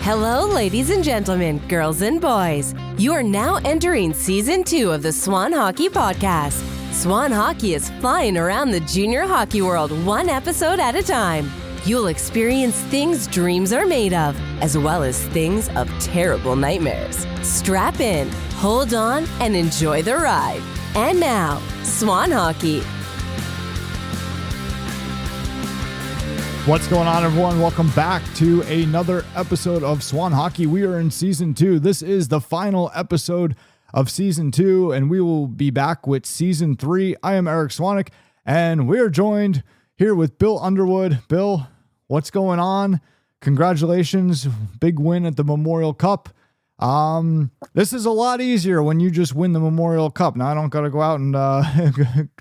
Hello, ladies and gentlemen, girls and boys. You are now entering Season 2 of the Swan Hockey Podcast. Swan Hockey is flying around the junior hockey world one episode at a time. You'll experience things dreams are made of, as well as things of terrible nightmares. Strap in, hold on, and enjoy the ride. And now, Swan Hockey. What's going on, everyone? Welcome back to another episode of Swan Hockey. We are in Season 2. This is the final episode of Season 2, and we will be back with Season 3. I am Eric Swanek, and we are joined here with Bill Underwood. Bill, what's going on? Congratulations. Big win at the Memorial Cup. This is a lot easier when you just win the Memorial Cup. Now, I don't got to go out and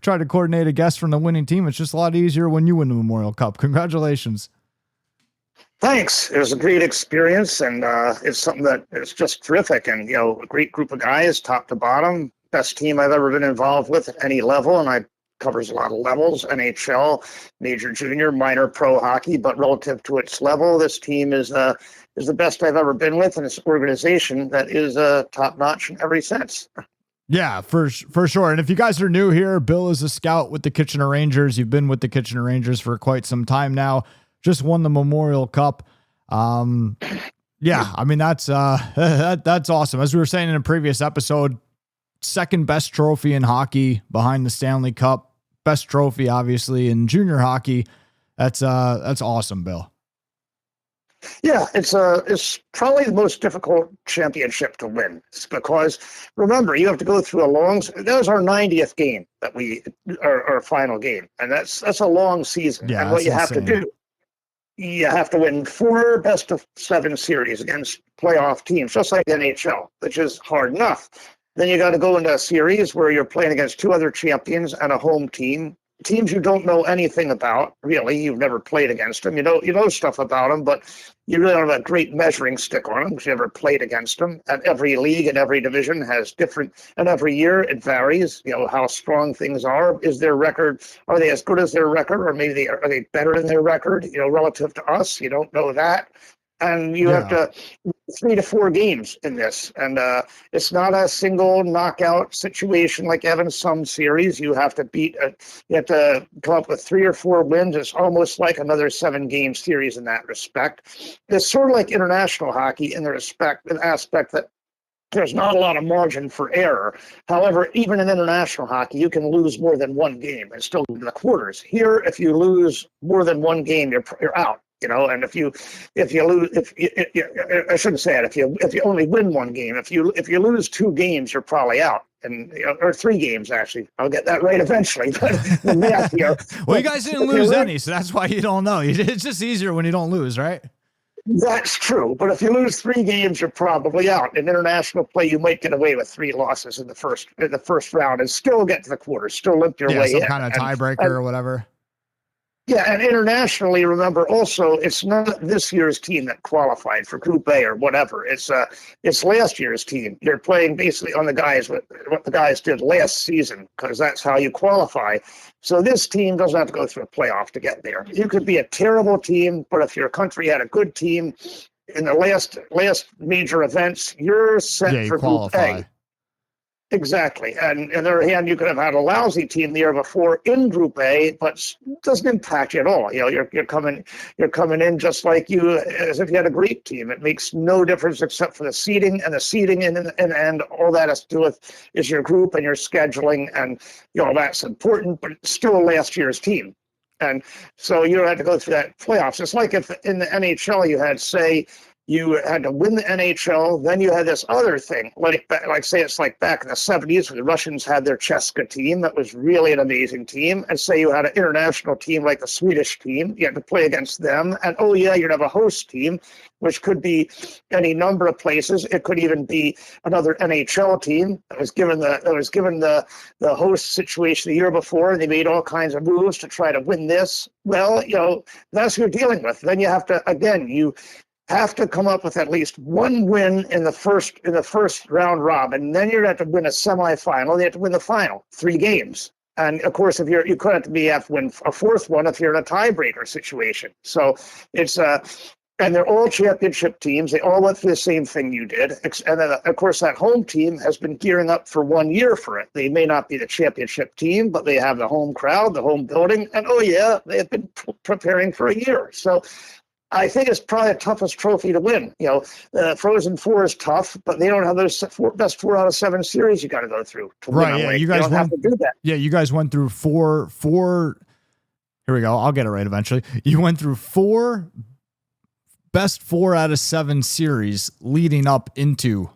try to coordinate a guest from the winning team. It's just a lot easier when you win the Memorial Cup. Congratulations. Thanks. It was a great experience, and it's something that is just terrific. And, you know, a great group of guys, top to bottom. Best team I've ever been involved with at any level, and I covers a lot of levels, NHL, major, junior, minor, pro hockey. But relative to its level, this team is the best I've ever been with, and it's an organization that is top-notch in every sense. Yeah, for sure. And if you guys are new here, Bill is a scout with the Kitchener Rangers. You've been with the Kitchener Rangers for quite some time now. Just won the Memorial Cup. Yeah, I mean, that's awesome. As we were saying in a previous episode, second best trophy in hockey behind the Stanley Cup. Best trophy, obviously, in junior hockey. That's awesome, Bill. Yeah, it's probably the most difficult championship to win. It's because, remember, you have to go through that was our 90th game that our final game, and that's a long season. Yeah, and what you have to do, you have to win 4 best-of-7 series against playoff teams, just like the NHL, which is hard enough. Then you got to go into a series where you're playing against 2 other champions and a home team. Teams you don't know anything about, really. You've never played against them. You know stuff about them, but you really don't have a great measuring stick on them because you never played against them. And every league and every division has different, and every year it varies, you know, how strong things are. Is their record, are they as good as their record, or maybe are they better than their record, you know, relative to us? You don't know that. And you have to 3 to 4 games in this. And it's not a single knockout situation like in some series. You have to you have to come up with 3 or 4 wins. It's almost like another 7-game series in that respect. It's sort of like international hockey in the aspect that there's not a lot of margin for error. However, even in international hockey, you can lose more than 1 game and still get in the quarters. Here, if you lose more than 1 game, you're out. You know, and if you lose, I shouldn't say it. If you only win 1 game, if you lose 2 games, you're probably out, and or 3 games actually. I'll get that right eventually. But the math here. Well, you guys didn't lose any, so that's why you don't know. It's just easier when you don't lose, right? That's true, but if you lose 3 games, you're probably out. In international play, you might get away with 3 losses in the first round and still get to the quarters, still limp your way in. Some kind of tiebreaker or whatever. Yeah, and internationally, remember also, it's not this year's team that qualified for Group A or whatever. It's last year's team. You're playing basically on what the guys did last season, because that's how you qualify. So this team doesn't have to go through a playoff to get there. You could be a terrible team, but if your country had a good team in the last major events, you're set for qualify. Group A. Exactly. And on the other hand, you could have had a lousy team the year before in Group A, but it doesn't impact you at all. You know, you're coming in just like as if you had a great team. It makes no difference except for the seeding, and all that has to do with is your group and your scheduling, and you know that's important, but it's still last year's team. And so you don't have to go through that playoffs. It's like if in the NHL you had, say, you had to win the NHL, then you had this other thing, like say it's like back in the 70s when the Russians had their Cheska team that was really an amazing team, and say you had an international team like the Swedish team, you had to play against them, and you'd have a host team, which could be any number of places. It could even be another NHL team that was given the host situation the year before, and they made all kinds of moves to try to win this. Well, you know, that's what you're dealing with. Then you have to come up with at least 1 win in the first round robin. Then you're going to have to win a semifinal. You have to win the final 3 games. And of course, if you could have to win a 4th one if you're in a tiebreaker situation. So it's And they're all championship teams. They all went through the same thing you did. And then, of course, that home team has been gearing up for 1 year for it. They may not be the championship team, but they have the home crowd, the home building. And, oh, yeah, they have been preparing for a year. So I think it's probably the toughest trophy to win. Frozen Four is tough, but they don't have those best 4 out of 7 series you got to go through to win. Yeah, you guys have to do that. Yeah, you guys went through four. Here we go. I'll get it right eventually. You went through 4 best 4 out of 7 series leading up into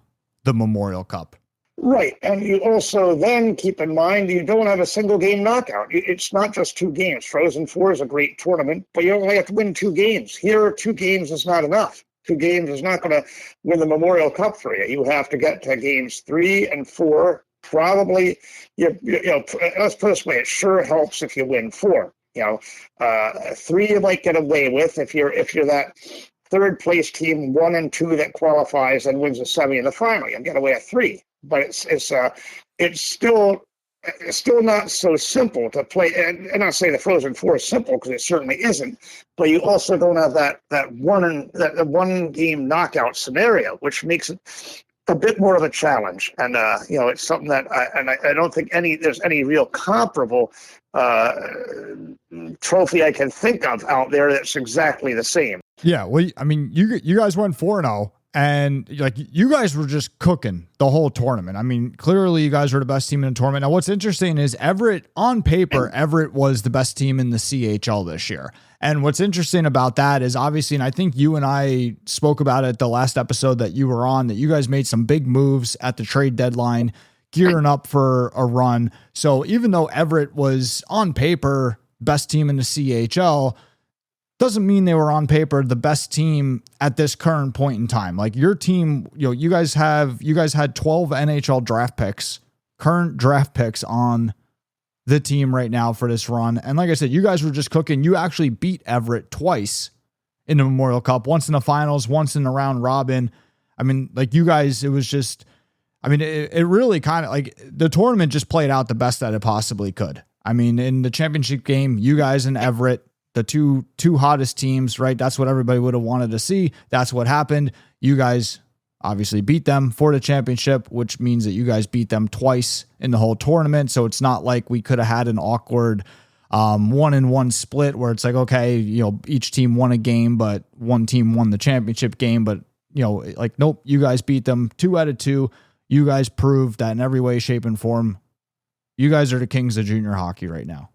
the Memorial Cup. Right. And you also then keep in mind you don't have a single game knockout. It's not just 2 games. Frozen Four is a great tournament, but you only have to win 2 games. Here, 2 games is not enough. 2 games is not going to win the Memorial Cup for you. You have to get to games 3 and 4. Probably, let's put it this way, it sure helps if you win 4. 3 you might get away with if you're that third place team, 1 and 2 that qualifies and wins the semi and the final. You get away at 3, but it's still not so simple to play. And I'll say the Frozen Four is simple because it certainly isn't. But you also don't have that one game knockout scenario, which makes it a bit more of a challenge. And it's something that I don't think there's any real comparable trophy I can think of out there that's exactly the same. Yeah, well, I mean, you guys went 4-0, and like you guys were just cooking the whole tournament. I mean, clearly you guys were the best team in the tournament. Now, what's interesting is Everett, on paper, Everett was the best team in the CHL this year. And what's interesting about that is obviously, and I think you and I spoke about it the last episode that you were on, that you guys made some big moves at the trade deadline, gearing up for a run. So even though Everett was on paper best team in the CHL, doesn't mean they were on paper the best team at this current point in time. Like your team, you guys had 12 NHL draft picks, current draft picks on the team right now for this run. And like I said, you guys were just cooking. You actually beat Everett twice in the Memorial Cup, once in the finals, once in the round robin. I mean, like you guys, it was just, I mean, it really kind of like the tournament just played out the best that it possibly could. I mean, in the championship game, you guys and Everett, the two hottest teams, right? That's what everybody would have wanted to see. That's what happened. You guys obviously beat them for the championship, which means that you guys beat them twice in the whole tournament. So it's not like we could have had an awkward 1-1 split where it's like, okay, each team won a game, but one team won the championship game. But, like, nope, you guys beat them 2 out of 2. You guys proved that in every way, shape, and form, you guys are the kings of junior hockey right now.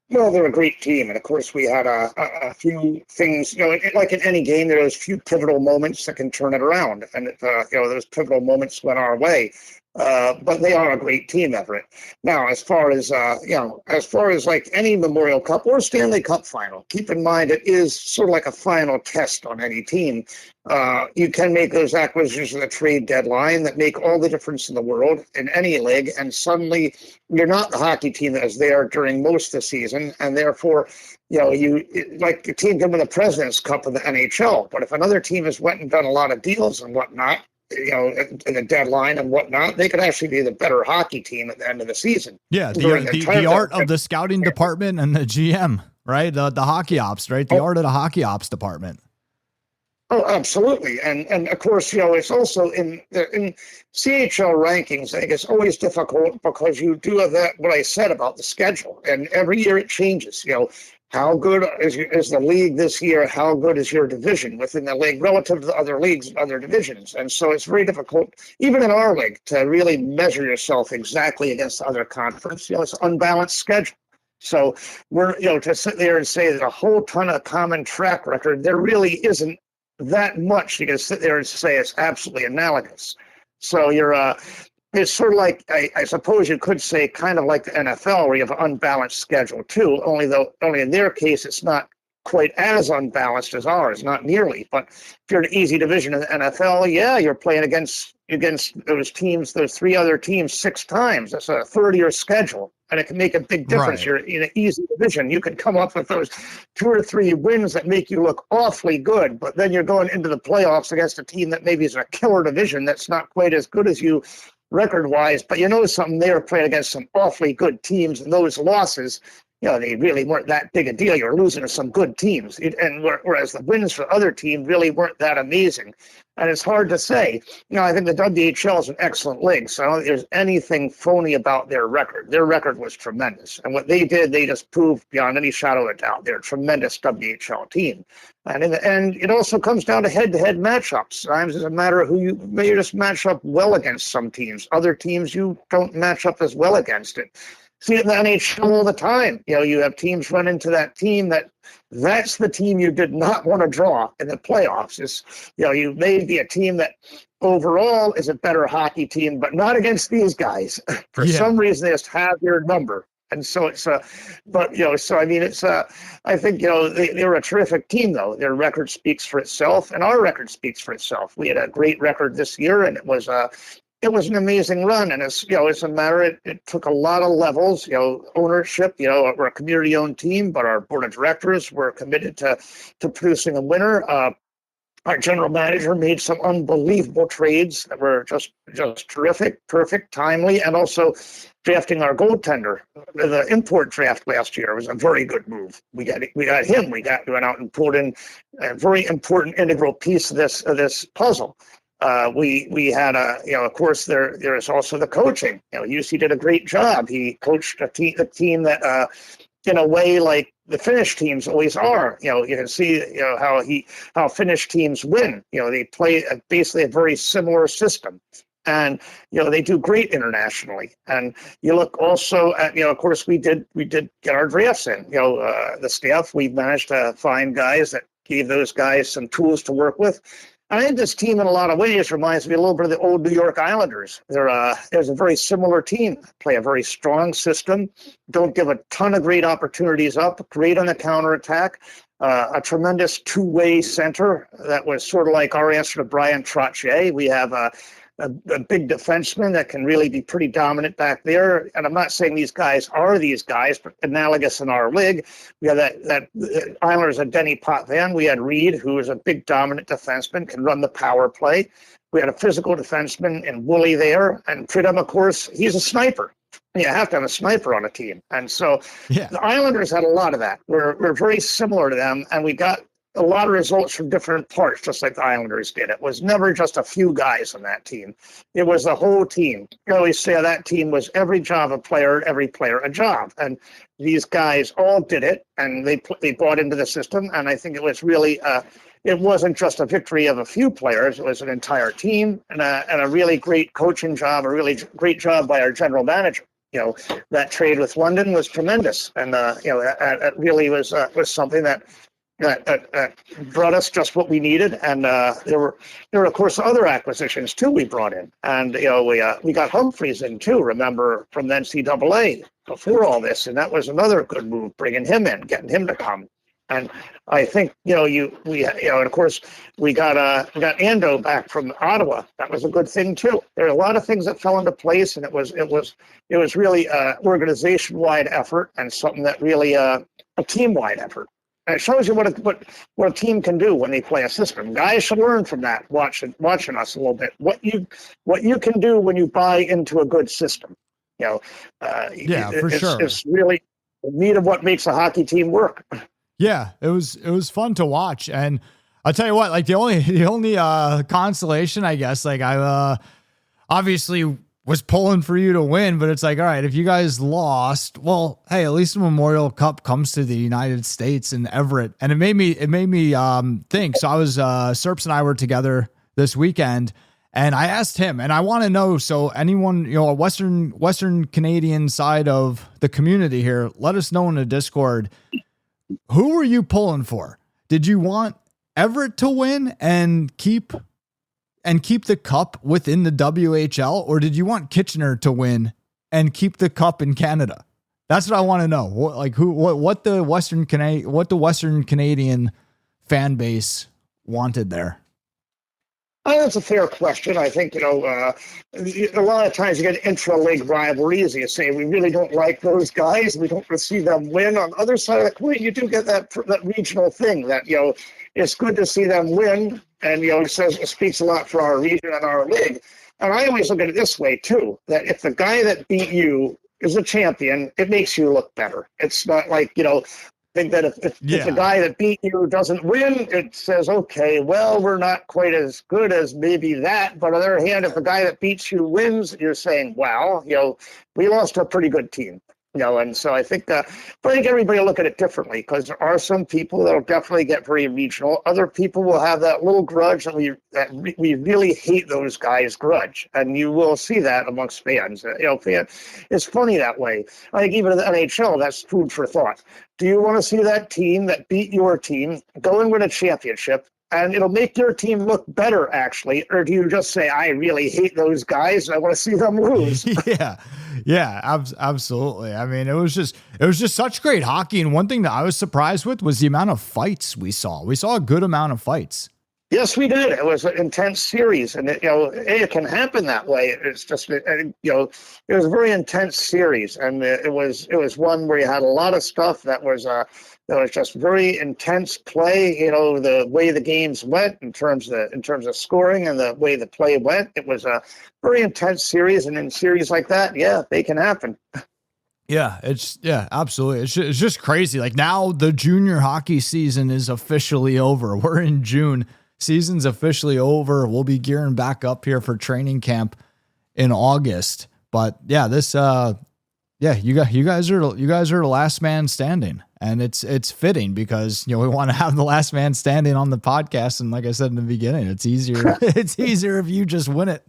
Well, they're a great team, and of course we had a few things, like in any game, there are those few pivotal moments that can turn it around, and those pivotal moments went our way. But they are a great team, Everett. Now, as far as like any Memorial Cup or Stanley Cup final, keep in mind it is sort of like a final test on any team. You can make those acquisitions at the trade deadline that make all the difference in the world in any league, and suddenly you're not the hockey team that was there during most of the season, and therefore, like the team can win the President's Cup of the NHL, but if another team has went and done a lot of deals and whatnot, in the deadline and whatnot, they could actually be the better hockey team at the end of the season. Yeah, the art of the scouting department and the GM, right? The hockey ops, right? The art of the hockey ops department. Oh, absolutely. And of course, it's also in CHL rankings, I think it's always difficult because you do have that, what I said about the schedule. And every year it changes. How good is the league this year? How good is your division within the league relative to the other leagues and other divisions? And so it's very difficult, even in our league, to really measure yourself exactly against the other conference. It's an unbalanced schedule. So we're, to sit there and say there's a whole ton of common track record, there really isn't that much. You can sit there and say it's absolutely analogous. So it's sort of like, I suppose you could say, kind of like the NFL, where you have an unbalanced schedule too, only in their case it's not quite as unbalanced as ours, not nearly. But if you're an easy division in the NFL, yeah, you're playing against those teams, those 3 other teams 6 times. That's a 30-year schedule, and it can make a big difference. Right. You're in an easy division. You can come up with those 2 or 3 wins that make you look awfully good, but then you're going into the playoffs against a team that maybe is a killer division that's not quite as good as you record-wise, but something, they were playing against some awfully good teams, and those losses they really weren't that big a deal. You were losing to some good teams, whereas the wins for other teams really weren't that amazing. And it's hard to say. I think the WHL is an excellent league, so I don't think there's anything phony about their record. Their record was tremendous. And what they did, they just proved beyond any shadow of a doubt. They're a tremendous WHL team. And in the end, it also comes down to head-to-head matchups. Sometimes it's a matter of who you just match up well against some teams. Other teams you don't match up as well against it. See it in the NHL all the time. You have teams run into that team that's the team you did not want to draw in the playoffs. You may be a team that overall is a better hockey team, but not against these guys. For some reason, they just have your number. And so it's I think, they were a terrific team, though. Their record speaks for itself, and our record speaks for itself. We had a great record this year, and it was an amazing run. And it's a matter, it took a lot of levels, ownership, we're a community owned team, but our board of directors were committed to producing a winner. Our general manager made some unbelievable trades that were just terrific, perfect, timely, and also drafting our goaltender. The import draft last year was a very good move. We got him. We went out and pulled in a very important integral piece of this puzzle. We had of course there is also the coaching. UC did a great job. He coached a team that in a way like the Finnish teams always are. You can see how Finnish teams win. They play basically a very similar system, and they do great internationally. And you look also at of course we did get our drafts in. The staff, we managed to find guys that gave those guys some tools to work with. I think this team, in a lot of ways, reminds me a little bit of the old New York Islanders. There's a very similar team, play a very strong system, don't give a ton of great opportunities up, great on the counterattack, a tremendous two-way center that was sort of like our answer to Brian Trottier. We have a big defenseman that can really be pretty dominant back there. And I'm not saying these guys are these guys, but analogous in our league. We have that Islanders had Denny Potvin. We had Reed, who is a big dominant defenseman, can run the power play. We had a physical defenseman in Woolley there. And Pridham, of course, he's a sniper. You have to have a sniper on a team. And so the Islanders had a lot of that. We're very similar to them, and we got a lot of results from different parts, just like the Islanders did. It was never just a few guys on that team. It was the whole team. I always say that team was every Java player, every player a job. And these guys all did it, and they bought into the system. And I think it was really, it wasn't just a victory of a few players. It was an entire team and a really great coaching job, a really great job by our general manager. That trade with London was tremendous. And, it really was something that brought us just what we needed, and there were of course other acquisitions too we brought in, and we got Humphreys in too. Remember, from the NCAA before all this, and that was another good move, bringing him in, getting him to come. And I think and of course we got Ando back from Ottawa. That was a good thing too. There are a lot of things that fell into place, and it was really organization-wide effort and something that really a team-wide effort. And it shows you what a team can do when they play a system. Guys should learn from that, watching us a little bit. What you can do when you buy into a good system. For sure. It's really the meat of what makes a hockey team work. Yeah, it was fun to watch, and I'll tell you what. Like the only consolation, I guess. Like I obviously was pulling for you to win, but it's like, all right, if you guys lost, well, hey, at least the Memorial Cup comes to the United States in Everett. And it made me think. So I was, Serps and I were together this weekend, and I asked him, and I want to know, so anyone, a Western Canadian side of the community here, let us know in the Discord, who were you pulling for? Did you want Everett to win and keep the cup within the WHL, or did you want Kitchener to win and keep the cup in Canada? That's what I want to know. What the Western Canadian fan base wanted there. I think that's a fair question. I think, a lot of times you get intra-league rivalries. You say, we really don't like those guys. We don't want to see them win. On the other side of the coin, you do get that regional thing that, it's good to see them win. And, it speaks a lot for our region and our league. And I always look at it this way, too, that if the guy that beat you is a champion, it makes you look better. It's not like, think that if the guy that beat you doesn't win, it says, okay, well, we're not quite as good as maybe that. But on the other hand, if the guy that beats you wins, you're saying, wow, we lost to a pretty good team. And so I think, but I think everybody will look at it differently, because there are some people that will definitely get very regional. Other people will have that little grudge that we really hate those guys grudge. And you will see that amongst fans. It's funny that way. I think even in the NHL, that's food for thought. Do you want to see that team that beat your team go and win a championship? And it'll make your team look better, actually. Or do you just say, I really hate those guys and I want to see them lose? Yeah, absolutely. I mean, it was just such great hockey. And one thing that I was surprised with was the amount of fights we saw. We saw a good amount of fights. Yes, we did. It was an intense series, and it can happen that way. It's just, it was a very intense series, and it was one where you had a lot of stuff that was just very intense play. The way the games went in terms of scoring and the way the play went. It was a very intense series, and in series like that, yeah, they can happen. Yeah, absolutely. It's just crazy. Like, now the junior hockey season is officially over. We're in June. Season's officially over. We'll be gearing back up here for training camp in August. But yeah, you guys are the last man standing, and it's fitting because we want to have the last man standing on the podcast. And like I said in the beginning, it's easier. It's easier if you just win it.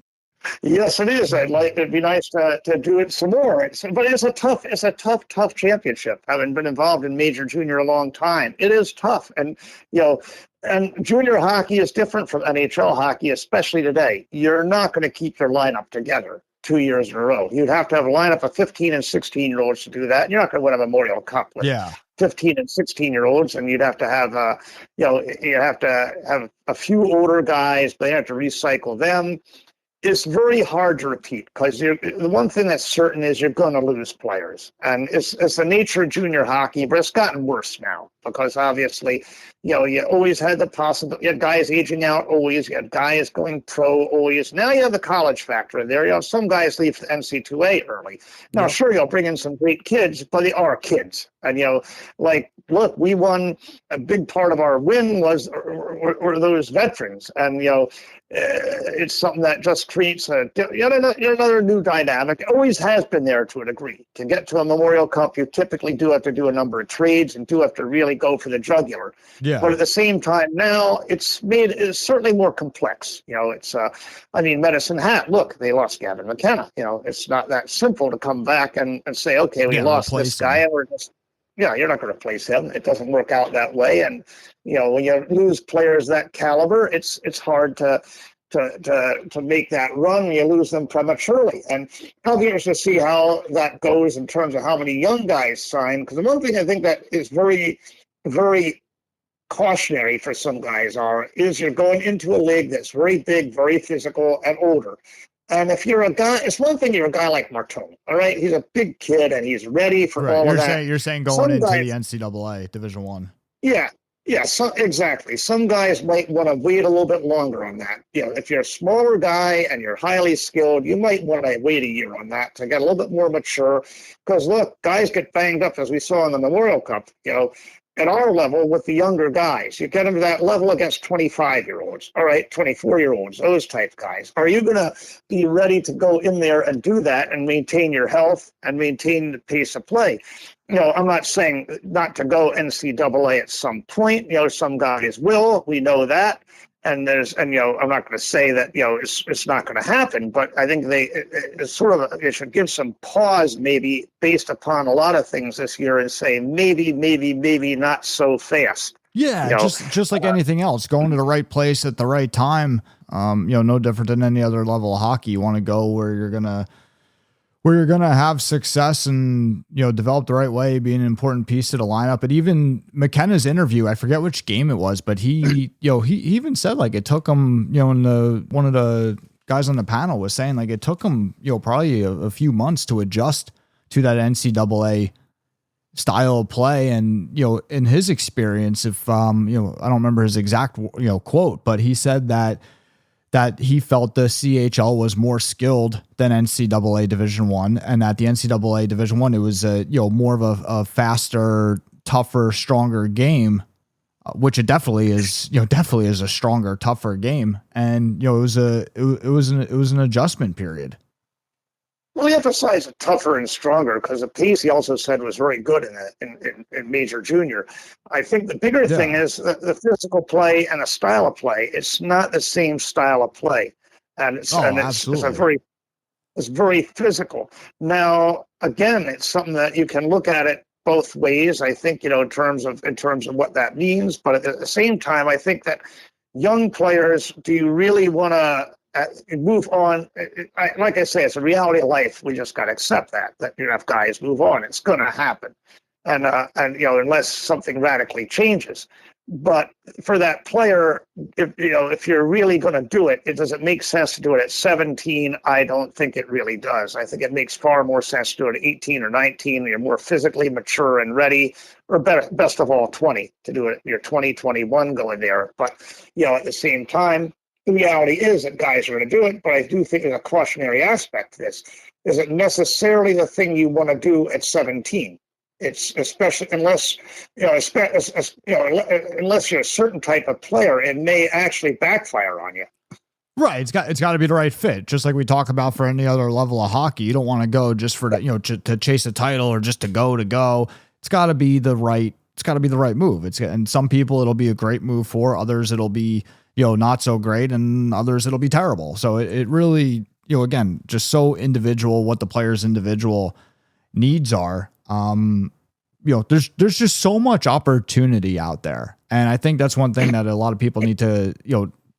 Yes, it is. It'd be nice to do it some more. But it's a tough championship. Having been involved in major junior a long time, it is tough. And and junior hockey is different from NHL hockey, especially today. You're not going to keep your lineup together 2 years in a row. You'd have to have a lineup of 15 and 16-year-olds to do that. You're not going to win a Memorial Cup with 15 and 16-year-olds, and you'd have to have a few older guys, but you have to recycle them. It's very hard to repeat, because the one thing that's certain is you're going to lose players. And it's the nature of junior hockey, but it's gotten worse now, because obviously, you always had the possibility. You had guys aging out always. You had guys going pro always. Now you have the college factor in there. Some guys leave the NC2A early. Now, sure, you'll bring in some great kids, but they are kids. And, look, we won. A big part of our win was those veterans. And, it's something that just creates another new dynamic. It always has been there to a degree. To get to a Memorial Cup, you typically do have to do a number of trades and do have to really go for the jugular. Yeah. But at the same time, now it's certainly more complex. Medicine Hat, look, they lost Gavin McKenna. It's not that simple to come back and say, okay, we lost this guy, and we're just, you're not going to replace him. It doesn't work out that way. And, when you lose players that caliber, it's hard to make that run when you lose them prematurely. And I'll be interested to see how that goes in terms of how many young guys sign. Because the one thing I think that is very, very cautionary for some guys is you're going into a league that's very big, very physical, and older. And if you're a guy, it's one thing you're a guy like Martone, all right? He's a big kid and he's ready for all of that. You're saying going into the NCAA Division I. Yeah. Yeah, exactly. Some guys might want to wait a little bit longer on that. If you're a smaller guy and you're highly skilled, you might want to wait a year on that to get a little bit more mature. Because, look, guys get banged up, as we saw in the Memorial Cup, at our level with the younger guys. You get them to that level against 25-year-olds, all right, 24-year-olds, those type guys. Are you going to be ready to go in there and do that and maintain your health and maintain the pace of play? I'm not saying not to go NCAA at some point. Some guys will. We know that. And I'm not going to say that, it's not going to happen, but I think it should give some pause, maybe based upon a lot of things this year, and say maybe not so fast. Yeah, just like anything else, going to the right place at the right time. No different than any other level of hockey. You want to go where you're gonna have success and, develop the right way, be an important piece to the lineup. But even McKenna's interview, I forget which game it was, but he even said, like, it took him, one of the guys on the panel was saying, like, it took him, probably a few months to adjust to that NCAA style of play. And, in his experience, if, I don't remember his exact, quote, but he said that that he felt the CHL was more skilled than NCAA Division I, and that the NCAA Division I, it was more of a faster, tougher, stronger game, which it definitely is. Definitely is a stronger, tougher game, and it was an adjustment period. Well, he emphasized tougher and stronger because the pace he also said was very good in major junior. I think the bigger thing is the physical play and the style of play. It's not the same style of play, and it's very physical. Now, again, it's something that you can look at it both ways. I think in terms of what that means, but at the same time, I think that young players, do you really want to move on? Like I say, it's a reality of life. We just got to accept that if guys move on, it's going to happen, and unless something radically changes. But for that player, if you're really going to do it, does it make sense to do it at 17? I don't think it really does. I think it makes far more sense to do it at 18 or 19. You're more physically mature and ready, or better, best of all, 20 to do it. You're 20, 21 going there. But at the same time, the reality is that guys are going to do it, but I do think there's a cautionary aspect to this. Is it necessarily the thing you want to do at 17? It's especially unless unless you're a certain type of player, it may actually backfire on you. Right. It's got to be the right fit. Just like we talk about for any other level of hockey, you don't want to go just for to chase a title or just to go. It's got to be the right. It's got to be the right move. And some people it'll be a great move for, others it'll be not so great, and others it'll be terrible. So it really again, just so individual what the player's individual needs are. There's just so much opportunity out there. And I think that's one thing that a lot of people need to,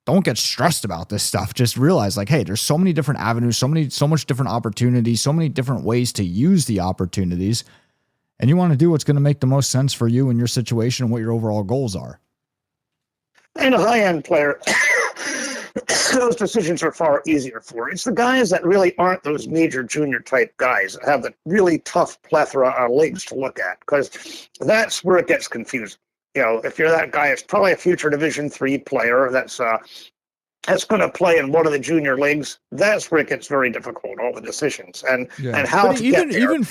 don't get stressed about this stuff. Just realize hey, there's so many different avenues, so much different opportunities, so many different ways to use the opportunities. And you want to do what's going to make the most sense for you and your situation and what your overall goals are. And a high-end player, those decisions are far easier for. It's the guys that really aren't those major junior type guys that have the really tough plethora of leagues to look at, because that's where it gets confusing. If you're that guy, it's probably a future Division III player that's going to play in one of the junior leagues. That's where it gets very difficult, all the decisions and how to get there. Even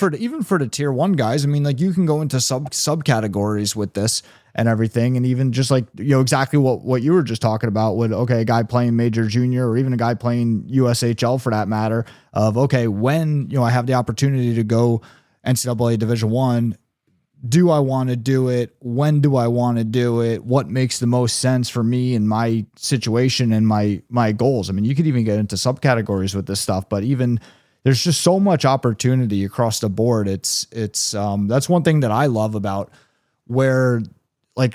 for the tier 1 guys, I mean, you can go into subcategories with this and everything. And even just exactly what you were just talking about with, a guy playing major junior, or even a guy playing USHL for that matter, of, when, I have the opportunity to go NCAA Division I, do I want to do it? When do I want to do it? What makes the most sense for me and my situation and my goals? I mean, you could even get into subcategories with this stuff, but even there's just so much opportunity across the board. It's that's one thing that I love about where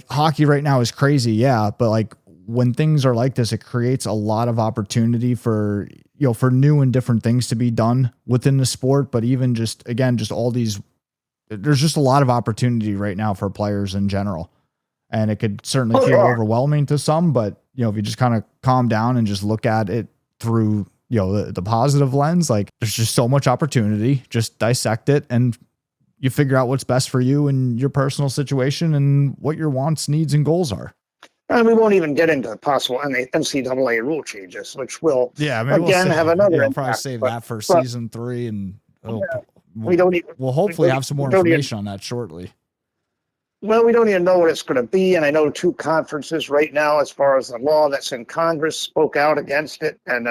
hockey right now is crazy. Yeah. But when things are like this, it creates a lot of opportunity for, for new and different things to be done within the sport. But even just all these, there's just a lot of opportunity right now for players in general. And it could certainly feel overwhelming to some, but if you just kind of calm down and just look at it through, the positive lens, there's just so much opportunity. Just dissect it and you figure out what's best for you and your personal situation and what your wants, needs, and goals are. And we won't even get into possible NCAA rule changes, which will have another impact. Probably save that for season 3, and we'll hopefully have some more information on that shortly. Well, we don't even know what it's going to be, and I know 2 conferences right now, as far as the law that's in Congress, spoke out against it, and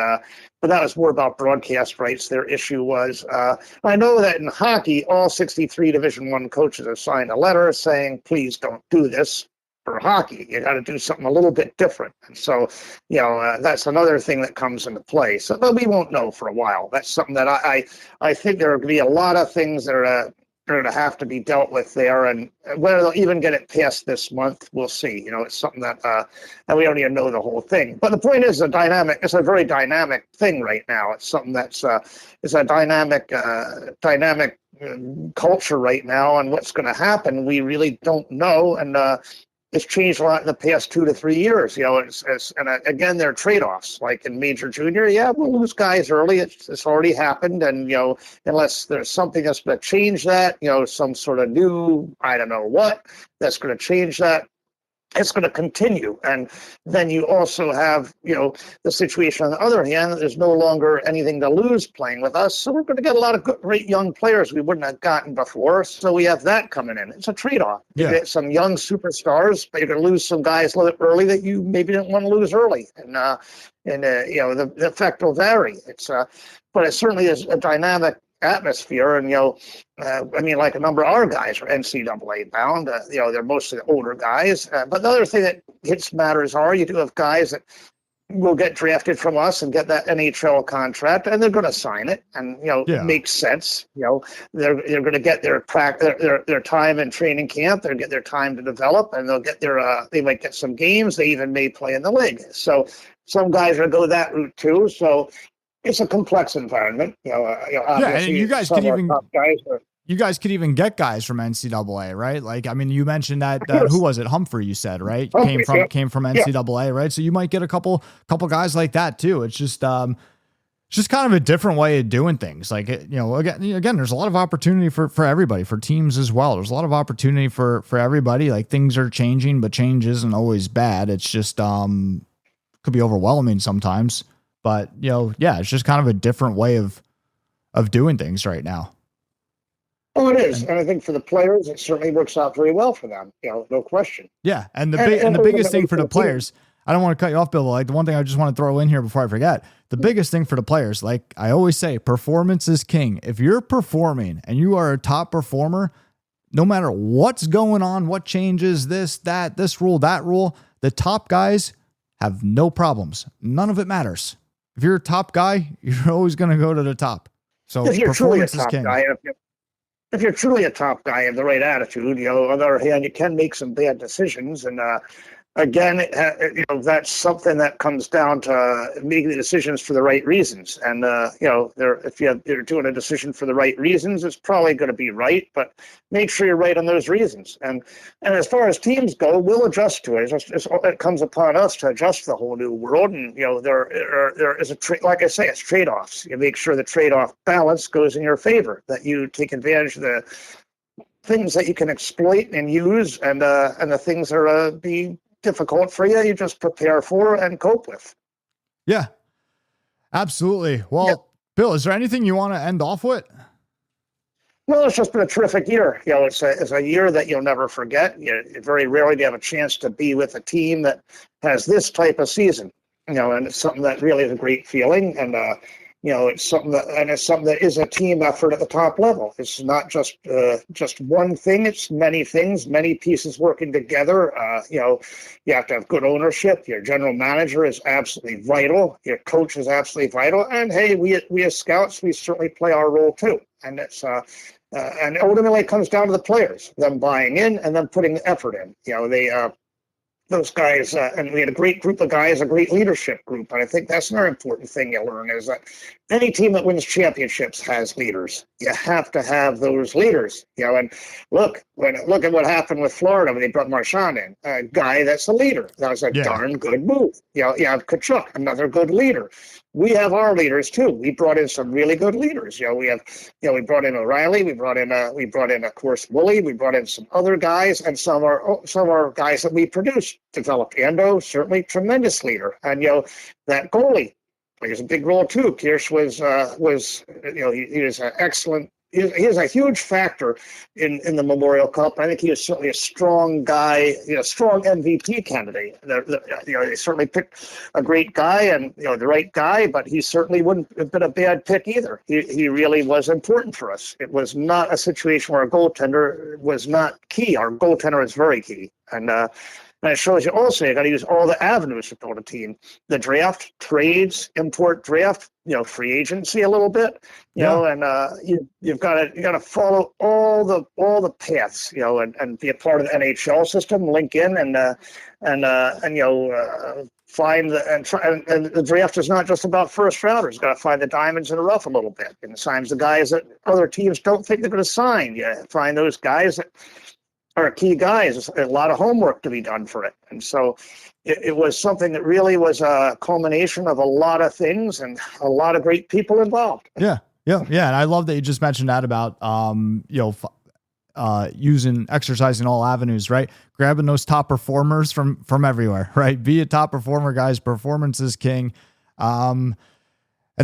but that was more about broadcast rights. Their issue was, I know that in hockey, all 63 Division I coaches have signed a letter saying, please don't do this for hockey. You got to do something a little bit different. And so, that's another thing that comes into play. So, but we won't know for a while. That's something that I think there are going to be a lot of things that are going to have to be dealt with there, and whether they'll even get it passed this month, we'll see. It's something that we don't even know the whole thing. But the point is, it's a very dynamic thing right now. It's something that's it's a dynamic culture right now, and what's going to happen, we really don't know. And it's changed a lot in the past 2 to 3 years. Again, there are trade-offs. Like in major junior, we'll lose guys early. It's already happened, and unless there's something that's going to change that, some sort of new, I don't know what, that's going to change that. it's going to continue. And then you also have, the situation on the other hand, there's no longer anything to lose playing with us. So we're going to get a lot of great young players we wouldn't have gotten before. So we have that coming in. It's a trade-off. You get some young superstars, but you're going to lose some guys a little bit early that you maybe didn't want to lose early. And the effect will vary. But it certainly is a dynamic atmosphere. And, like a number of our guys are NCAA bound. They're mostly the older guys. But the other thing that hits matters you do have guys that will get drafted from us and get that NHL contract, and they're going to sign it. And, it makes sense. They're going to get their time in training camp. They'll get their time to develop, and they'll get they might get some games. They even may play in the league. So some guys are going to go that route too. So it's a complex environment. And you guys could even get guys from NCAA, right? Like, I mean, you mentioned that who was it? Humphrey, you said, right? Came from NCAA, right? So you might get a couple guys like that too. It's just kind of a different way of doing things. Like, again, there's a lot of opportunity for everybody, for teams as well. There's a lot of opportunity for everybody. Like, things are changing, but change isn't always bad. It's just could be overwhelming sometimes. But, it's just kind of a different way of doing things right now. Oh, it is. And I think for the players, it certainly works out very well for them. No question. Yeah. And the biggest thing for the players, I don't want to cut you off, Bill. Like, the one thing I just want to throw in here before I forget, the biggest thing for the players, like I always say, performance is king. If you're performing and you are a top performer, no matter what's going on, what changes, this rule, that rule, the top guys have no problems. None of it matters. If you're a top guy, you're always going to go to the top. So if you're truly a performance is top king. guy, if you're truly a top guy and the right attitude, on the other hand, you can make some bad decisions. And again, that's something that comes down to making the decisions for the right reasons. And if you're doing a decision for the right reasons, it's probably going to be right. But make sure you're right on those reasons. And as far as teams go, we'll adjust to it. It comes upon us to adjust to the whole new world. And there is like I say, it's trade-offs. You make sure the trade-off balance goes in your favor. That you take advantage of the things that you can exploit and use, and the things that are be difficult for you, you just prepare for and cope with. Yeah, absolutely. Well, Bill, is there anything you want to end off with? Well, it's just been a terrific year. It's a year that you'll never forget. Very rarely do you have a chance to be with a team that has this type of season. And it's something that really is a great feeling. And it's something that is a team effort at the top level. It's not just one thing. It's many things, many pieces working together. You have to have good ownership. Your general manager is absolutely vital. Your coach is absolutely vital. And hey, we as scouts, we certainly play our role too. And it's and ultimately it comes down to the players, them buying in and them putting the effort in. Those guys, and we had a great group of guys, a great leadership group. And I think that's another important thing you learn is that any team that wins championships has leaders. You have to have those leaders, and look at what happened with Florida when they brought Marchand in, a guy that's a leader. That was a darn good move. You have Kachuk, another good leader. We have our leaders too. We brought in some really good leaders. We brought in O'Reilly. We brought in, of course, Woolley. We brought in some other guys, and some are guys that we produced, developed. Ando, certainly tremendous leader, and that goalie plays a big role too. Kirsch was he was an excellent. He is a huge factor in the Memorial Cup. I think he is certainly a strong guy, strong MVP candidate. They certainly picked a great guy and the right guy, but he certainly wouldn't have been a bad pick either. He really was important for us. It was not a situation where a goaltender was not key. Our goaltender is very key, and it shows you also you got to use all the avenues to build a team: the draft, trades, import, draft, free agency a little bit, and you've got to follow all the paths, and be a part of the NHL system, link in and find and the draft is not just about first rounders. Got to find the diamonds in the rough a little bit, and sometimes the guys that other teams don't think they're going to sign. You find those guys that are key guys. There's a lot of homework to be done for it. And so it was something that really was a culmination of a lot of things and a lot of great people involved. Yeah. And I love that you just mentioned that about, exercising all avenues, right? Grabbing those top performers from everywhere, right? Be a top performer, guys. Performance is king. And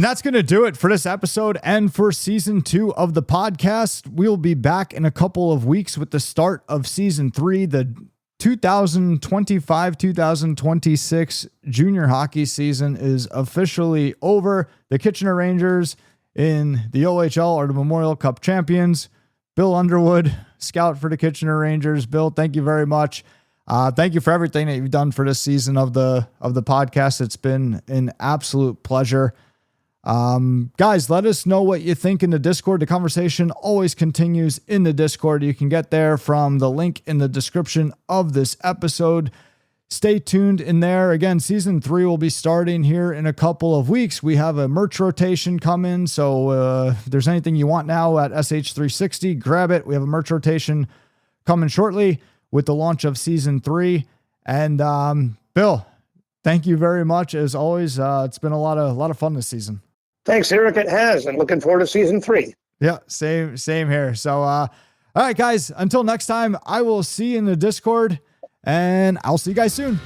that's going to do it for this episode and for season 2 of the podcast. We'll be back in a couple of weeks with the start of season 3, the 2025-2026 junior hockey season is officially over. The Kitchener Rangers in the OHL are the Memorial Cup champions. Bill Underwood, scout for the Kitchener Rangers. Bill, thank you very much. Thank you for everything that you've done for this season of the podcast. It's been an absolute pleasure. Guys, let us know what you think in the Discord. The conversation always continues in the Discord. You can get there from the link in the description of this episode. Stay tuned in there. Again, season 3 will be starting here in a couple of weeks. We have a merch rotation coming. So if there's anything you want now at SH360, grab it. We have a merch rotation coming shortly with the launch of season 3. And Bill, thank you very much. As always, it's been a lot of fun this season. Thanks, Eric. It has, and looking forward to season 3. Yeah, same here. So, all right, guys, until next time, I will see you in the Discord, and I'll see you guys soon.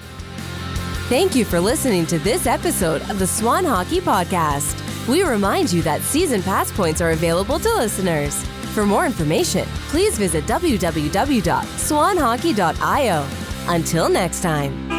Thank you for listening to this episode of the Swan Hockey Podcast. We remind you that season pass points are available to listeners. For more information, please visit www.swanhockey.io. Until next time.